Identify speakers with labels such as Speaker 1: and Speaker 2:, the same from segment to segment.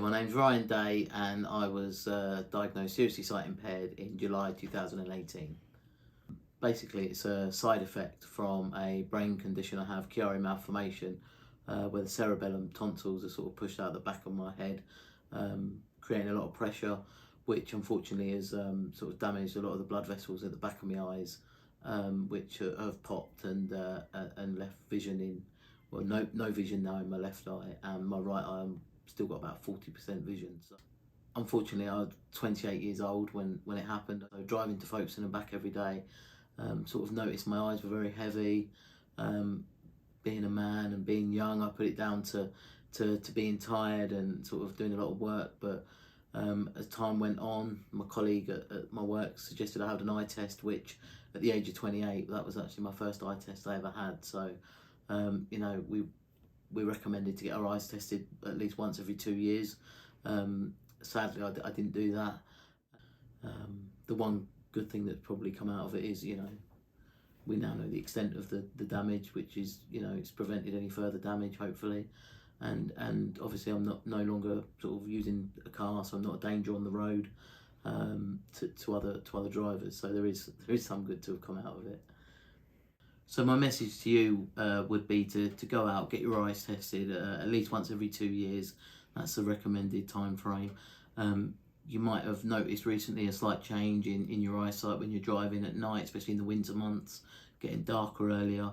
Speaker 1: My name's Ryan Day and I was diagnosed seriously sight impaired in July 2018. Basically, it's a side effect from a brain condition I have, Chiari malformation, where the cerebellum tonsils are sort of pushed out the back of my head, creating a lot of pressure, which unfortunately has sort of damaged a lot of the blood vessels at the back of my eyes, which have popped and left vision in, well, no vision now in my left eye, and my right eye I'm still got about 40% vision. So unfortunately, I was 28 years old when it happened. So driving to Folkestone and back every day, sort of noticed my eyes were very heavy. Being a man and being young, I put it down to being tired and sort of doing a lot of work. But as time went on, my colleague at my work suggested I had an eye test, which at the age of 28, that was actually my first eye test I ever had. So, you know, we recommended to get our eyes tested at least once every 2 years. Sadly, I didn't do that. The one good thing that's probably come out of it is, you know, we now know the extent of the damage, which is, you know, it's prevented any further damage, hopefully. And obviously I'm no longer sort of using a car, so I'm not a danger on the road to other drivers. So there is some good to have come out of it. So my message to you would be to go out, get your eyes tested at least once every 2 years. That's the recommended time frame. You might have noticed recently a slight change in your eyesight when you're driving at night, especially in the winter months, getting darker earlier.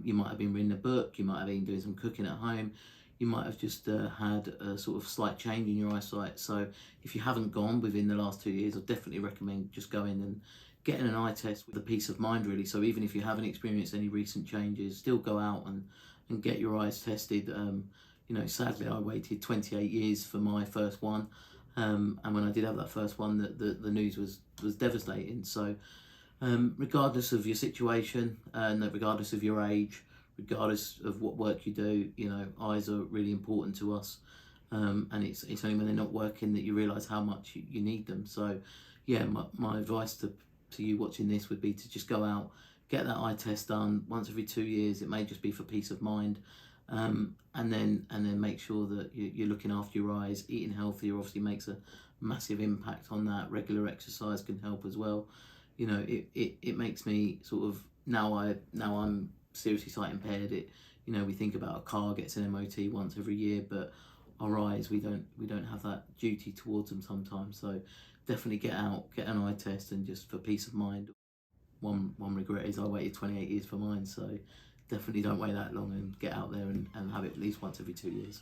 Speaker 1: You might have been reading a book, you might have been doing some cooking at home, you might have just had a sort of slight change in your eyesight. So if you haven't gone within the last 2 years, I'd definitely recommend just going and getting an eye test with a peace of mind, really. So even if you haven't experienced any recent changes, still go out and get your eyes tested. You know, sadly, I waited 28 years for my first one. And when I did have that first one, the news was devastating. So regardless of your situation, and regardless of your age, regardless of what work you do, you know, eyes are really important to us. And it's only when they're not working that you realise how much you need them. So yeah, my advice to you watching this would be to just go out, get that eye test done once every 2 years. It may just be for peace of mind. And then make sure that you're looking after your eyes. Eating healthier obviously makes a massive impact on that. Regular exercise can help as well. You know, it makes me sort of, now I'm seriously sight impaired. You know, we think about a car gets an MOT once every year, but our eyes, we don't have that duty towards them sometimes. So definitely get out, get an eye test, and just for peace of mind. One regret is I waited 28 years for mine, so definitely don't wait that long and get out there and have it at least once every 2 years.